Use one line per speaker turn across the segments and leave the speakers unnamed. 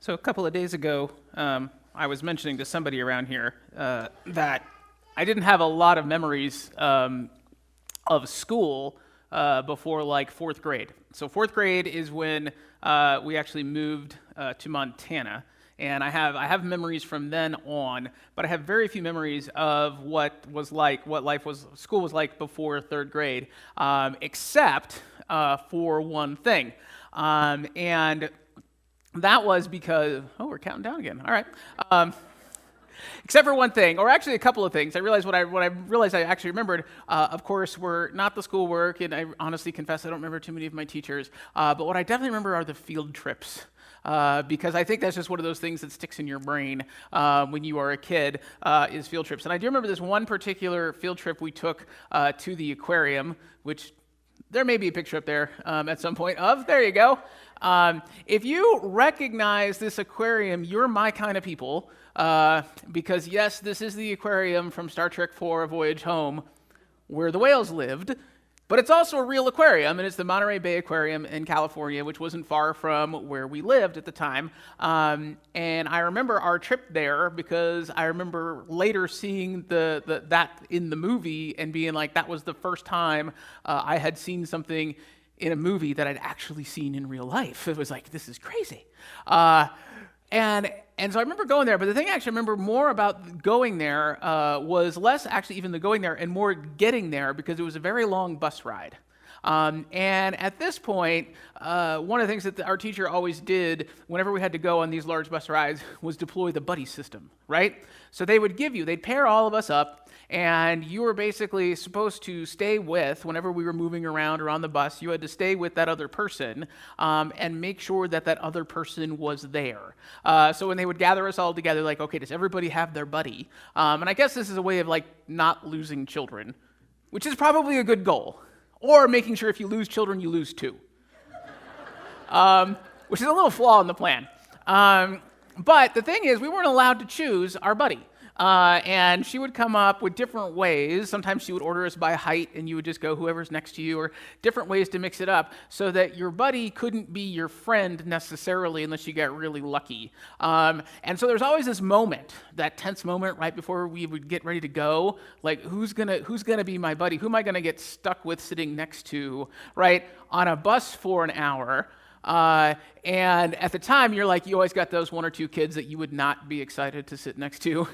So a couple of days ago, I was mentioning to somebody around here that I didn't have a lot of memories of school before like fourth grade. So fourth grade is when we actually moved to Montana. And I have memories from then on, but I have very few memories of what school was like before third grade, except for one thing. And that was because, we're counting down again. All right. Except for one thing, or actually a couple of things. I realized what I realized I actually remembered, of course, were not the schoolwork, and I honestly confess I don't remember too many of my teachers, but what I definitely remember are the field trips. Because I think that's just one of those things that sticks in your brain when you are a kid, is field trips. And I do remember this one particular field trip we took to the aquarium, which there may be a picture up there at some point of. There you go. If you recognize this aquarium, you're my kind of people, because yes, this is the aquarium from Star Trek IV: A Voyage Home, where the whales lived, but it's also a real aquarium, and it's the Monterey Bay Aquarium in California, which wasn't far from where we lived at the time. And I remember our trip there because I remember later seeing that in the movie and being like, that was the first time I had seen something in a movie that I'd actually seen in real life. It was like, this is crazy. And so I remember going there, but the thing I actually remember more about going there was less actually even the going there and more getting there, because it was a very long bus ride. And at this point, one of the things that our teacher always did whenever we had to go on these large bus rides was deploy the buddy system, right? So they'd pair all of us up, and you were basically supposed to stay with, whenever we were moving around or on the bus, you had to stay with that other person and make sure that that other person was there. So when they would gather us all together, like, okay, does everybody have their buddy? And I guess this is a way of like not losing children, which is probably a good goal. Or making sure if you lose children, you lose two. Which is a little flaw in the plan. But the thing is, we weren't allowed to choose our buddy. And she would come up with different ways. Sometimes she would order us by height, and you would just go whoever's next to you, or different ways to mix it up so that your buddy couldn't be your friend necessarily unless you got really lucky. And so there's always this moment, that tense moment right before we would get ready to go, like who's gonna be my buddy? Who am I gonna get stuck with sitting next to, right, on a bus for an hour? And at the time, you always got those one or two kids that you would not be excited to sit next to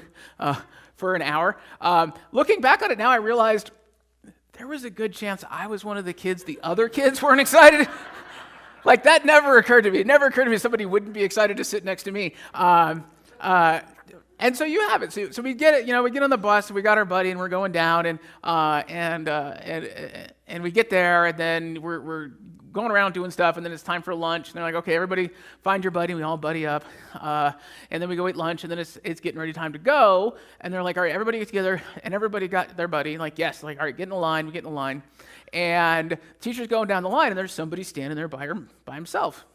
for an hour. Looking back on it now, I realized there was a good chance I was one of the kids the other kids weren't excited. Like, that never occurred to me. It never occurred to me somebody wouldn't be excited to sit next to me. And so you have it. So we get it. We get on the bus, we got our buddy, and we're going down, and we get there, and then we're going around doing stuff, and then it's time for lunch, and they're like, okay, everybody find your buddy, and we all buddy up, and then we go eat lunch, and then it's getting ready time to go, and they're like, all right, everybody get together, and everybody got their buddy, like, yes, like, all right, get in the line, we get in the line, and the teacher's going down the line, and there's somebody standing there by himself,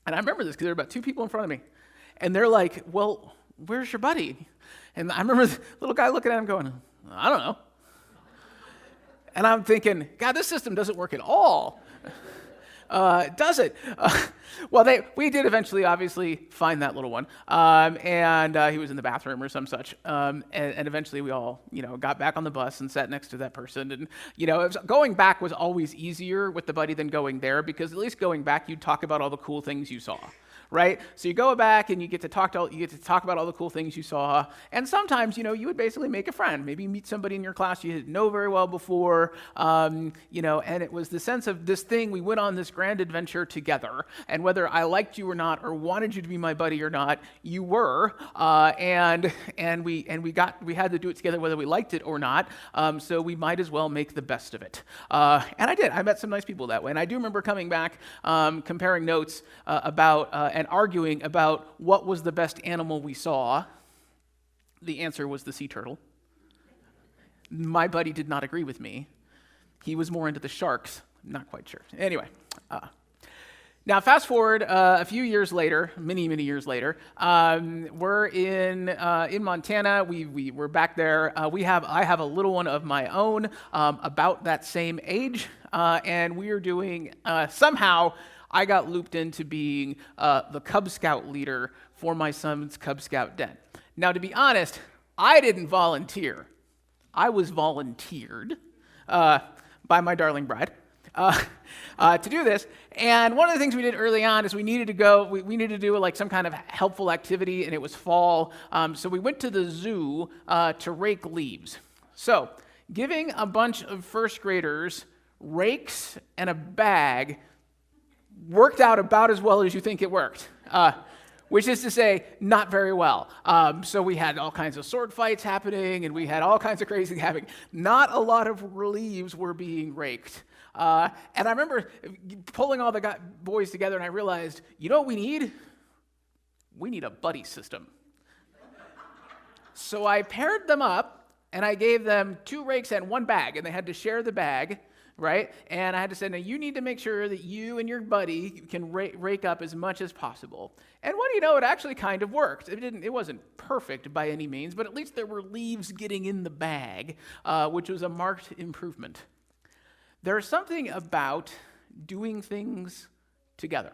and I remember this because there were about two people in front of me, and they're like, well, where's your buddy? And I remember the little guy looking at him going, I don't know. And I'm thinking, God, this system doesn't work at all. Does it? Well, we did eventually, obviously, find that little one, and he was in the bathroom or some such, and eventually we all, got back on the bus and sat next to that person, and, going back was always easier with the buddy than going there, because at least going back, you'd talk about all the cool things you saw. Right? So you go back and you get to talk about all the cool things you saw. And sometimes, you would basically make a friend. Maybe meet somebody in your class you didn't know very well before, and it was the sense of this thing, we went on this grand adventure together. And whether I liked you or not, or wanted you to be my buddy or not, you were. And we had to do it together whether we liked it or not. So we might as well make the best of it. And I did. I met some nice people that way. And I do remember coming back, comparing notes about and arguing about what was the best animal we saw. The answer was the sea turtle. My buddy did not agree with me. He was more into the sharks. I'm not quite sure. Anyway, now fast forward a few years later, many years later. We're in Montana. We're back there. I have a little one of my own, about that same age, and we are doing somehow. I got looped into being the Cub Scout leader for my son's Cub Scout den. Now, to be honest, I didn't volunteer. I was volunteered by my darling bride to do this. And one of the things we did early on is we needed to do like some kind of helpful activity, and it was fall. So we went to the zoo to rake leaves. So giving a bunch of first graders rakes and a bag worked out about as well as you think it worked. Which is to say, not very well. So we had all kinds of sword fights happening, and we had all kinds of crazy happening. Not a lot of leaves were being raked. And I remember pulling all the boys together, and I realized, you know what we need? We need a buddy system. So I paired them up, and I gave them 2 rakes and 1 bag, and they had to share the bag. Right? And I had to say, now you need to make sure that you and your buddy can rake up as much as possible. And what do you know, it actually kind of worked. It wasn't perfect by any means, but at least there were leaves getting in the bag, which was a marked improvement. There's something about doing things together,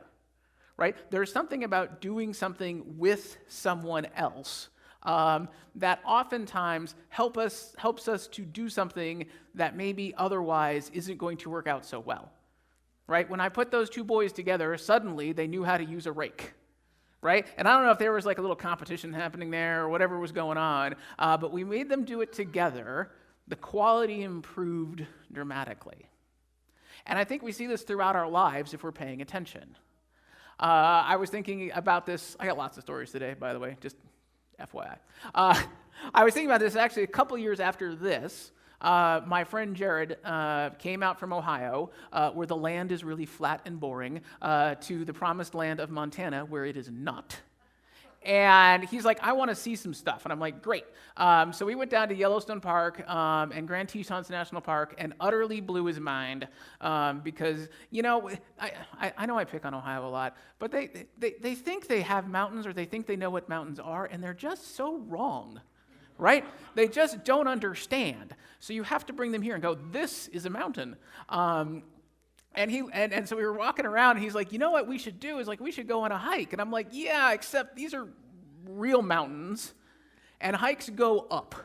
right? There's something about doing something with someone else that oftentimes helps us to do something that maybe otherwise isn't going to work out so well, right? When I put those 2 boys together, suddenly they knew how to use a rake, right? And I don't know if there was like a little competition happening there or whatever was going on, but we made them do it together. The quality improved dramatically. And I think we see this throughout our lives if we're paying attention. I was thinking about this. I got lots of stories today, by the way, just FYI. I was thinking about this actually a couple years after this. My friend Jared came out from Ohio, where the land is really flat and boring, to the promised land of Montana, where it is not. And he's like, I want to see some stuff. And I'm like, great. So we went down to Yellowstone Park and Grand Tetons National Park and utterly blew his mind because, you know, I know I pick on Ohio a lot, but they think they have mountains or they think they know what mountains are, and they're just so wrong, right? They just don't understand. So you have to bring them here and go, this is a mountain. And so we were walking around, and he's like, you know what we should do is, like, we should go on a hike. And I'm like, yeah, except these are real mountains, and hikes go up.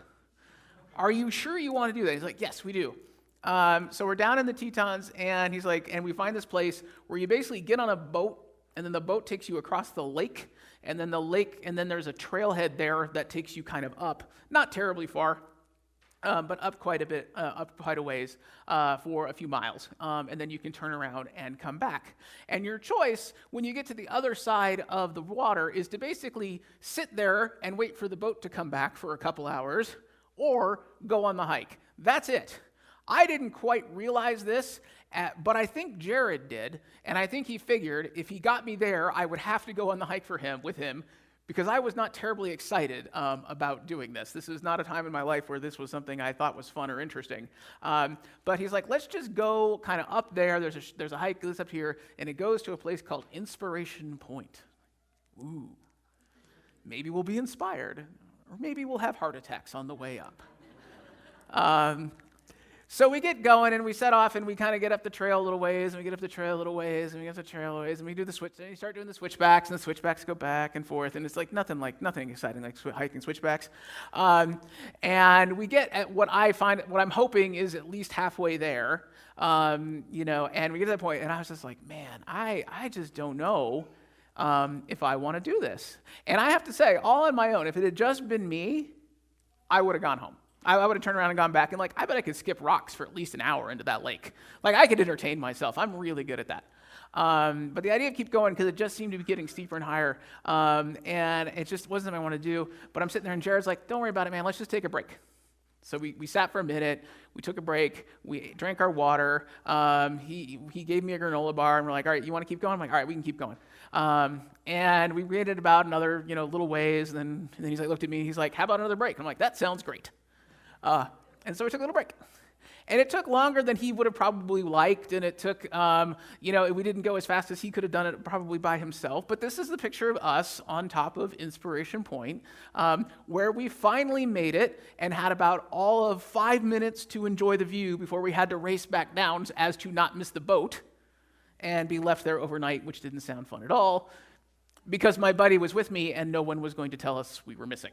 Are you sure you want to do that? He's like, yes, we do. So we're down in the Tetons, and he's like, and we find this place where you basically get on a boat, and then the boat takes you across the lake, and then there's a trailhead there that takes you kind of up, not terribly far, but up quite a bit, up quite a ways for a few miles. And then you can turn around and come back. And your choice, when you get to the other side of the water, is to basically sit there and wait for the boat to come back for a couple hours, or go on the hike. That's it. I didn't quite realize this, but I think Jared did, and I think he figured if he got me there, I would have to go on the hike with him, because I was not terribly excited about doing this. This is not a time in my life where this was something I thought was fun or interesting. But he's like, let's just go kind of up there. There's a hike that's up here, and it goes to a place called Inspiration Point. Ooh, maybe we'll be inspired, or maybe we'll have heart attacks on the way up. So we get going, and we set off, and we kind of get up the trail a little ways, and we get up the trail a little ways, and we get up the trail a little ways, and we do the switch, and you start doing the switchbacks, and the switchbacks go back and forth, and it's like nothing exciting like hiking switchbacks. And we get at what I'm hoping is at least halfway there, you know, and we get to that point, and I was just like, man, I just don't know if I want to do this. And I have to say, all on my own, if it had just been me, I would have gone home. I would have turned around and gone back, and like, I bet I could skip rocks for at least an hour into that lake. Like, I could entertain myself. I'm really good at that. But the idea of keep going, because it just seemed to be getting steeper and higher, and it just wasn't something I want to do. But I'm sitting there, and Jared's like, don't worry about it, man. Let's just take a break. So we sat for a minute. We took a break. We drank our water. He gave me a granola bar, and we're like, all right, you want to keep going? I'm like, all right, we can keep going. And we waited about another, little ways, and then he's like, looked at me, he's like, how about another break? I'm like, that sounds great. And so we took a little break. And it took longer than he would have probably liked, and it took, we didn't go as fast as he could have done it probably by himself, but this is the picture of us on top of Inspiration Point, where we finally made it and had about all of 5 minutes to enjoy the view before we had to race back down as to not miss the boat. and be left there overnight, which didn't sound fun at all, because my buddy was with me and no one was going to tell us we were missing.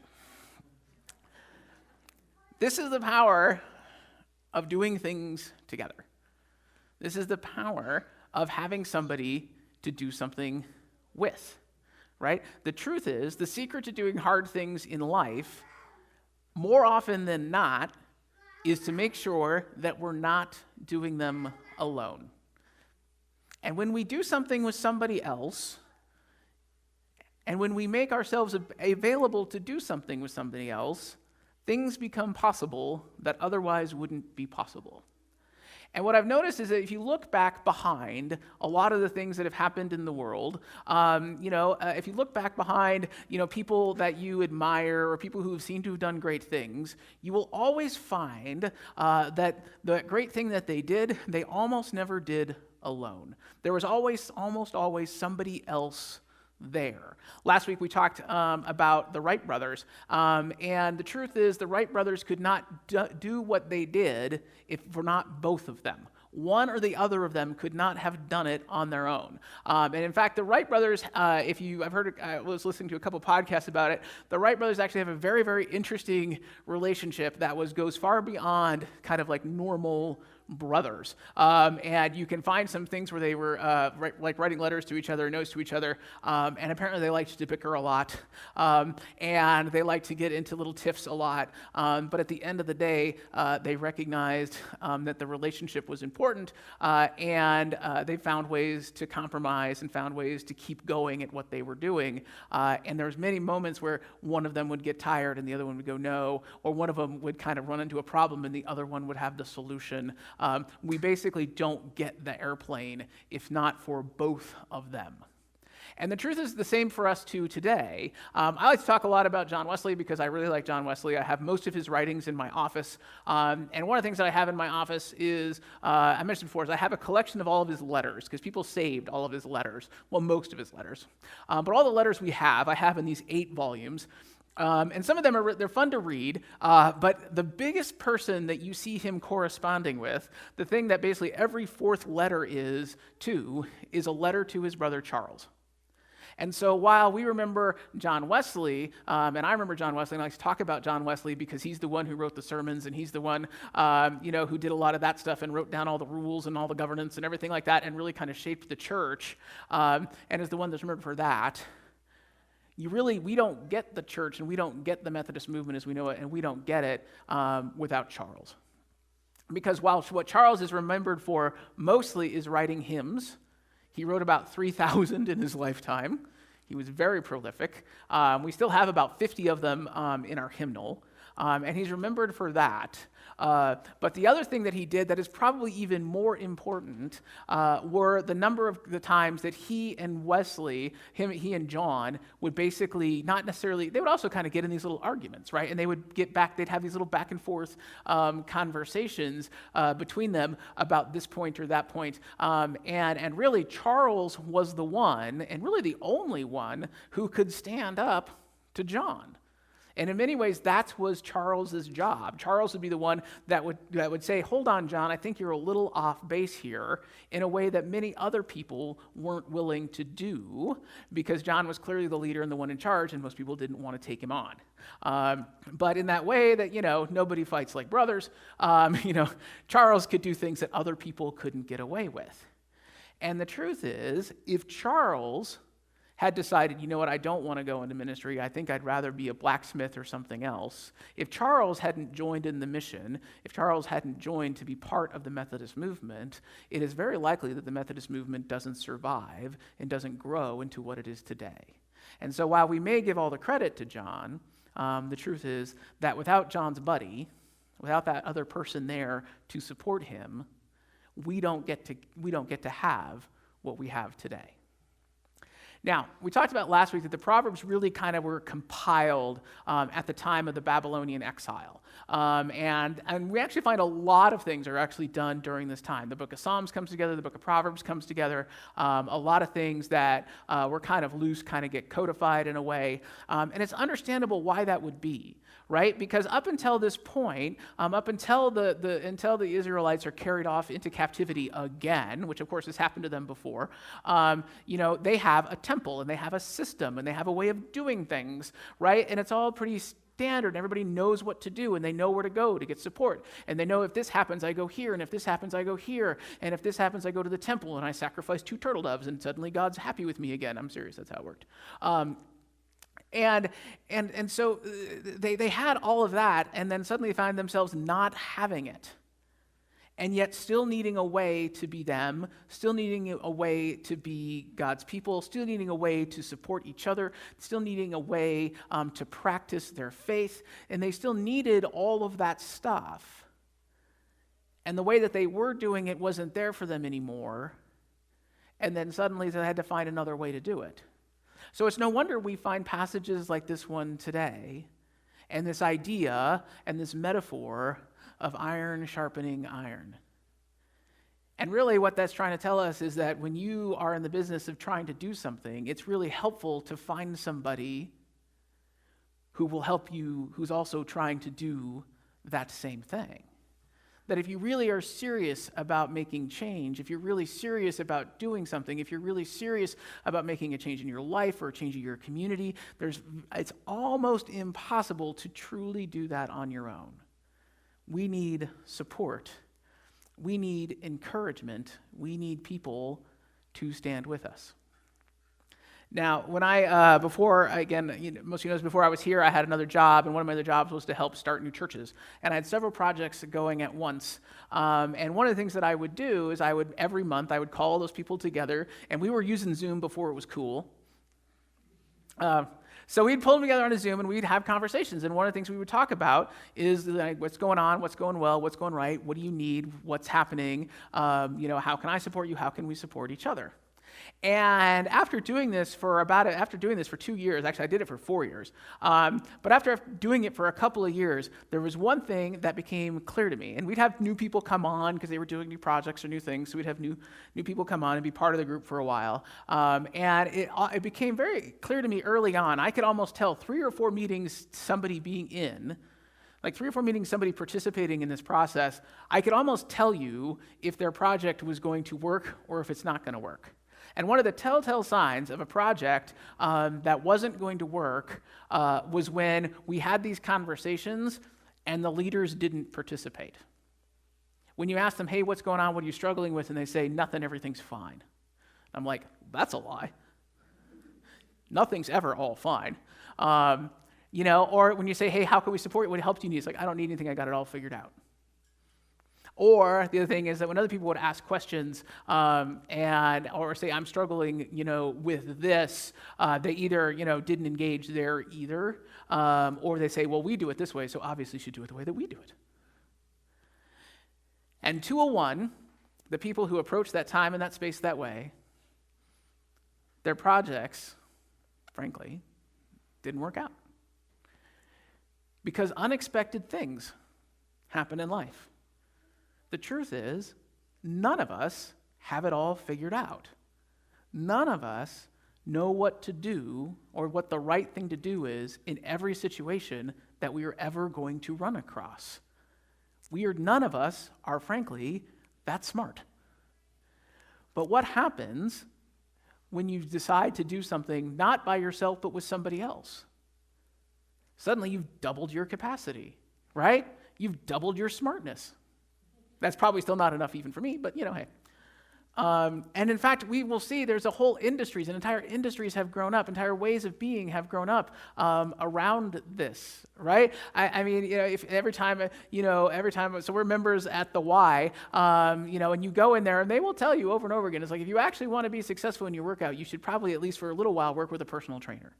This is the power of doing things together. This is the power of having somebody to do something with, right? The truth is, the secret to doing hard things in life, more often than not, is to make sure that we're not doing them alone. And when we do something with somebody else, and when we make ourselves available to do something with somebody else, things become possible that otherwise wouldn't be possible. And what I've noticed is that if you look back behind a lot of the things that have happened in the world, if you look back behind, people that you admire or people who seem to have done great things, you will always find that the great thing that they did, they almost never did alone. There was almost always somebody else there. Last week we talked about the Wright Brothers, and the truth is the Wright Brothers could not do what they did if for not both of them. One or the other of them could not have done it on their own. And in fact, the Wright Brothers, I was listening to a couple podcasts about it, the Wright Brothers actually have a very, very interesting relationship that goes far beyond kind of like normal brothers. And you can find some things where they were writing letters to each other, notes to each other, and apparently they liked to bicker a lot, and they liked to get into little tiffs a lot, but at the end of the day, they recognized that the relationship was important, and they found ways to compromise and found ways to keep going at what they were doing, and there was many moments where one of them would get tired and the other one would go no, or one of them would kind of run into a problem and the other one would have the solution. We basically don't get the airplane if not for both of them. And the truth is the same for us too today. I like to talk a lot about John Wesley because I really like John Wesley. I have most of his writings in my office. And one of the things that I have in my office is, I mentioned before, is I have a collection of all of his letters because people saved all of his letters. Well, most of his letters. But all the letters I have in these 8 volumes. And some of them they're fun to read, but the biggest person that you see him corresponding with, the thing that basically every 4th letter is a letter to his brother Charles. And so while we remember John Wesley, and I remember John Wesley, and I like to talk about John Wesley because he's the one who wrote the sermons, and he's the one, who did a lot of that stuff and wrote down all the rules and all the governance and everything like that and really kind of shaped the church, and is the one that's remembered for that. We don't get the church and we don't get the Methodist movement as we know it, and we don't get it without Charles. Because while what Charles is remembered for mostly is writing hymns, he wrote about 3,000 in his lifetime. He was very prolific. We still have about 50 of them in our hymnal, and he's remembered for that. But the other thing that he did that is probably even more important were the number of the times that he and Wesley, he and John, would basically not necessarily, they would also kind of get in these little arguments, right? And they would they'd have these little back and forth conversations between them about this point or that point. And really, Charles was the one, and really the only one, who could stand up to John. And in many ways, that was Charles's job. Charles would be the one that would say, hold on, John, I think you're a little off base here, in a way that many other people weren't willing to do, because John was clearly the leader and the one in charge, and most people didn't want to take him on. But in that way that, nobody fights like brothers, Charles could do things that other people couldn't get away with. And the truth is, if Charles had decided, I don't want to go into ministry, I think I'd rather be a blacksmith or something else. If Charles hadn't joined in the mission, if Charles hadn't joined to be part of the Methodist movement, it is very likely that the Methodist movement doesn't survive and doesn't grow into what it is today. And so while we may give all the credit to John, the truth is that without John's buddy, without that other person there to support him, we don't get to have what we have today. Now, we talked about last week that the Proverbs really kind of were compiled at the time of the Babylonian exile. And we actually find a lot of things are actually done during this time. The book of Psalms comes together, the book of Proverbs comes together. A lot of things that were kind of loose kind of get codified in a way. And it's understandable why that would be, right? Because up until this point, up until until the Israelites are carried off into captivity again, which of course has happened to them before, they have a temple and they have a system and they have a way of doing things, right? And it's all pretty standard, and everybody knows what to do, and they know where to go to get support. And they know if this happens, I go here, and if this happens, I go here, and if this happens, I go to the temple, and I sacrifice 2 turtle doves, and suddenly God's happy with me again. I'm serious, that's how it worked. And so they had all of that, and then suddenly find themselves not having it. And yet still needing a way to be them, still needing a way to be God's people, still needing a way to support each other, still needing a way to practice their faith, and they still needed all of that stuff. And the way that they were doing it wasn't there for them anymore, and then suddenly they had to find another way to do it. So it's no wonder we find passages like this one today, and this idea and this metaphor of iron sharpening iron. And really what that's trying to tell us is that when you are in the business of trying to do something, it's really helpful to find somebody who will help you, who's also trying to do that same thing. That if you really are serious about making change, if you're really serious about doing something, if you're really serious about making a change in your life or a change in your community, it's almost impossible to truly do that on your own. We need support. We need encouragement. We need people to stand with us. Now, when before I was here, I had another job, and one of my other jobs was to help start new churches. And I had several projects going at once. And one of the things that I would do is every month, I would call all those people together, and we were using Zoom before it was cool. So we'd pull them together on a Zoom, and we'd have conversations. And one of the things we would talk about is like, what's going on, what's going well, what's going right, what do you need, what's happening, how can I support you, how can we support each other? And after doing this for 2 years, actually I did it for 4 years, but after doing it for a couple of years, there was one thing that became clear to me. And we'd have new people come on because they were doing new projects or new things, so we'd have new people come on and be part of the group for a while. And it became very clear to me early on. I could almost tell 3 or 4 meetings somebody being in, like 3 or 4 meetings somebody participating in this process, I could almost tell you if their project was going to work or if it's not going to work. And one of the telltale signs of a project that wasn't going to work was when we had these conversations and the leaders didn't participate. When you ask them, hey, what's going on? What are you struggling with? And they say, nothing, everything's fine. I'm like, that's a lie. Nothing's ever all fine. Or when you say, hey, how can we support you? What help do you need? It's like, I don't need anything. I got it all figured out. Or the other thing is that when other people would ask questions or say, I'm struggling, with this, they either, didn't engage there either, or they say, well, we do it this way, so obviously you should do it the way that we do it. And 201, the people who approach that time and that space that way, their projects, frankly, didn't work out. Because unexpected things happen in life. The truth is, none of us have it all figured out. None of us know what to do or what the right thing to do is in every situation that we are ever going to run across. None of us are, frankly, that smart. But what happens when you decide to do something not by yourself but with somebody else? Suddenly you've doubled your capacity, right? You've doubled your smartness. That's probably still not enough even for me, but hey. And in fact, we will see there's a whole industries, and entire industries have grown up, entire ways of being have grown up around this, right? I mean, if every time, so we're members at the Y, and you go in there, and they will tell you over and over again, it's like, if you actually want to be successful in your workout, you should probably, at least for a little while, work with a personal trainer.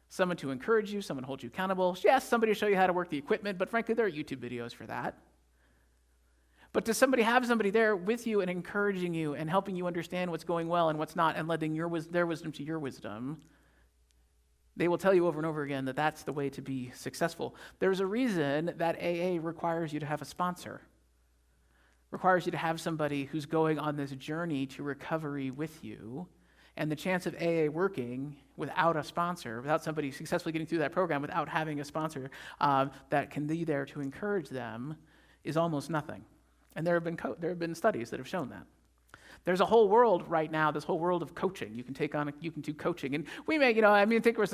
Someone to encourage you, someone to hold you accountable. Yes, somebody to show you how to work the equipment, but frankly, there are YouTube videos for that. But to have somebody there with you and encouraging you and helping you understand what's going well and what's not and letting their wisdom to your wisdom, They will tell you over and over again that that's the way to be successful. There's a reason that AA requires you to have a sponsor, requires you to have somebody who's going on this journey to recovery with you. And the chance of AA working without a sponsor, without somebody successfully getting through that program, without having a sponsor that can be there to encourage them, is almost nothing. And there have been studies that have shown that. There's a whole world right now, this whole world of coaching. You can do coaching. And we may, I think it was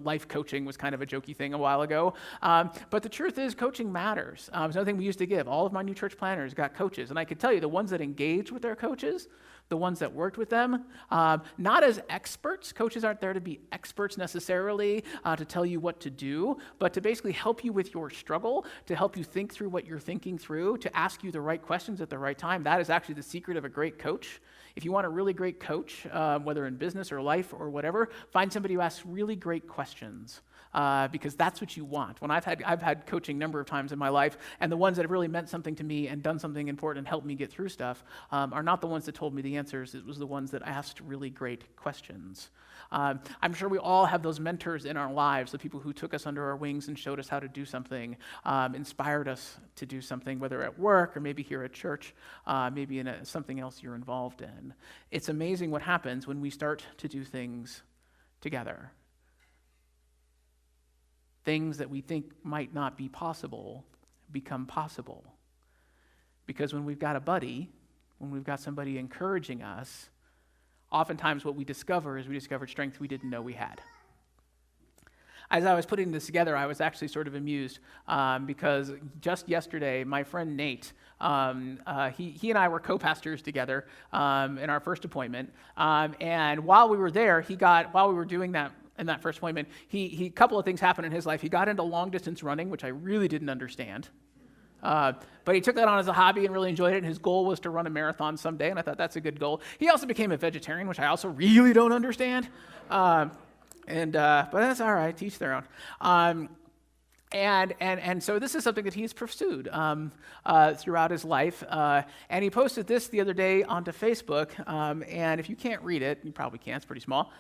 life coaching was kind of a jokey thing a while ago. But the truth is, coaching matters. It's another thing we used to give. All of my new church planners got coaches. And I could tell you, the ones that engaged with their coaches, the ones that worked with them, not as experts. Coaches aren't there to be experts necessarily, to tell you what to do, but to basically help you with your struggle, to help you think through what you're thinking through, to ask you the right questions at the right time. That is actually the secret of a great coach. If you want a really great coach, whether in business or life or whatever, find somebody who asks really great questions. Because that's what you want. When I've had coaching a number of times in my life, and the ones that have really meant something to me and done something important and helped me get through stuff are not the ones that told me the answers. It was the ones that asked really great questions. I'm sure we all have those mentors in our lives, the people who took us under our wings and showed us how to do something, inspired us to do something, whether at work or maybe here at church, maybe in something else you're involved in. It's amazing what happens when we start to do things together. Things that we think might not be possible become possible. Because when we've got a buddy, when we've got somebody encouraging us, oftentimes what we discover is we discovered strength we didn't know we had. As I was putting this together, I was actually sort of amused because just yesterday, my friend Nate, he and I were co-pastors together in our first appointment. And while we were there, while we were doing that, in that first appointment, a couple of things happened in his life. He got into long-distance running, which I really didn't understand. But he took that on as a hobby and really enjoyed it, and his goal was to run a marathon someday, and I thought that's a good goal. He also became a vegetarian, which I also really don't understand. But that's all right, teach their own. And so this is something that he's pursued throughout his life. And he posted this the other day onto Facebook, and if you can't read it, you probably can't, it's pretty small.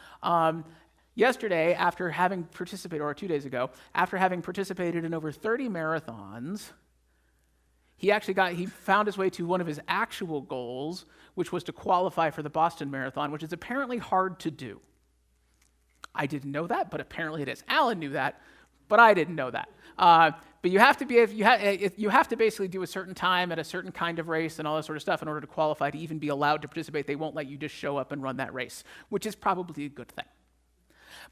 Yesterday, after having participated, or 2 days ago, after having participated in over 30 marathons, he found his way to one of his actual goals, which was to qualify for the Boston Marathon, which is apparently hard to do. I didn't know that, but apparently it is. Alan knew that, but I didn't know that. But you have to basically do a certain time at a certain kind of race and all that sort of stuff in order to qualify to even be allowed to participate. They won't let you just show up and run that race, which is probably a good thing.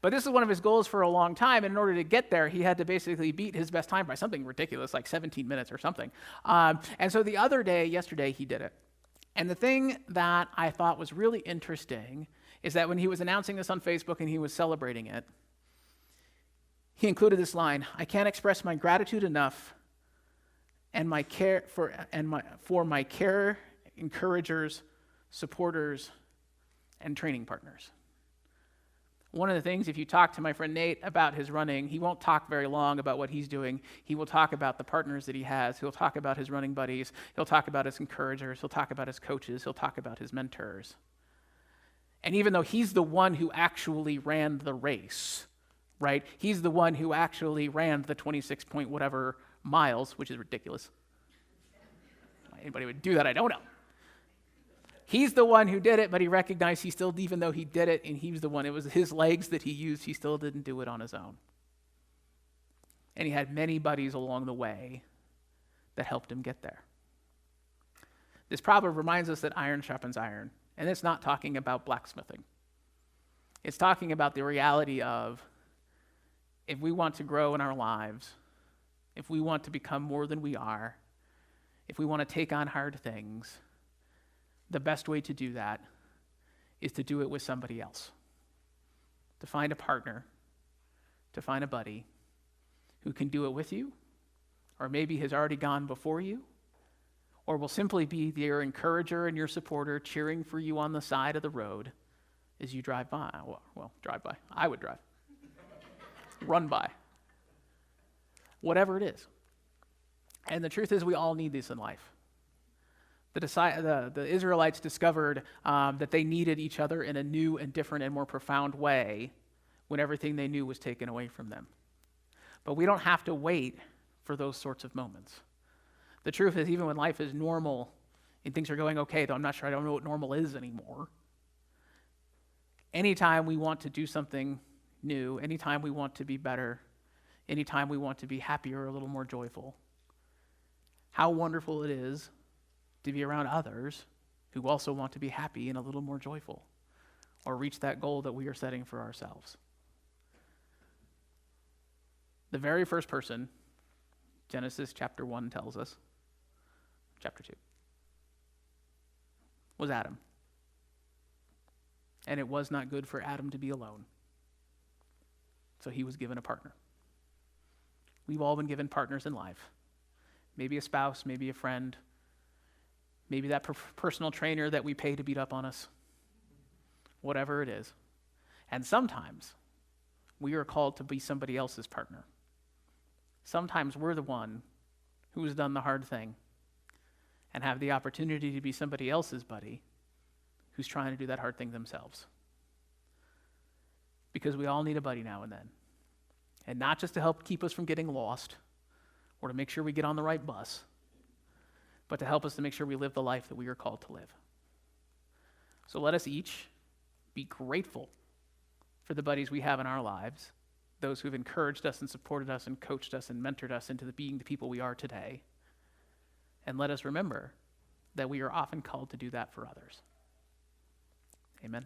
But this is one of his goals for a long time, and in order to get there, he had to basically beat his best time by something ridiculous, like 17 minutes or something. And so yesterday, he did it. And the thing that I thought was really interesting is that when he was announcing this on Facebook and he was celebrating it, he included this line: "I can't express my gratitude enough and my care for my care, encouragers, supporters, and training partners." One of the things, if you talk to my friend Nate about his running, he won't talk very long about what he's doing. He will talk about the partners that he has. He'll talk about his running buddies. He'll talk about his encouragers. He'll talk about his coaches. He'll talk about his mentors. And even though he's the one who actually ran the race, right? He's the one who actually ran the 26 point whatever miles, which is ridiculous. Anybody would do that, I don't know. He's the one who did it, but he recognized even though he did it and he was the one, it was his legs that he used, he still didn't do it on his own. And he had many buddies along the way that helped him get there. This proverb reminds us that iron sharpens iron, and it's not talking about blacksmithing. It's talking about the reality of, if we want to grow in our lives, if we want to become more than we are, if we want to take on hard things, the best way to do that is to do it with somebody else. To find a partner, to find a buddy who can do it with you, or maybe has already gone before you, or will simply be your encourager and your supporter, cheering for you on the side of the road as you drive by. Well, drive by. I would drive. Run by. Whatever it is. And the truth is, we all need this in life. The Israelites discovered that they needed each other in a new and different and more profound way when everything they knew was taken away from them. But we don't have to wait for those sorts of moments. The truth is, even when life is normal and things are going okay, though I'm not sure, I don't know what normal is anymore. Anytime we want to do something new, anytime we want to be better, anytime we want to be happier or a little more joyful, how wonderful it is to be around others who also want to be happy and a little more joyful or reach that goal that we are setting for ourselves. The very first person, Genesis chapter 1 tells us, chapter 2, was Adam. And it was not good for Adam to be alone. So he was given a partner. We've all been given partners in life. Maybe a spouse, maybe a friend, maybe that personal trainer that we pay to beat up on us. Whatever it is. And sometimes we are called to be somebody else's partner. Sometimes we're the one who has done the hard thing and have the opportunity to be somebody else's buddy who's trying to do that hard thing themselves. Because we all need a buddy now and then. And not just to help keep us from getting lost or to make sure we get on the right bus, but to help us to make sure we live the life that we are called to live. So let us each be grateful for the buddies we have in our lives, those who've encouraged us and supported us and coached us and mentored us into being the people we are today. And let us remember that we are often called to do that for others. Amen.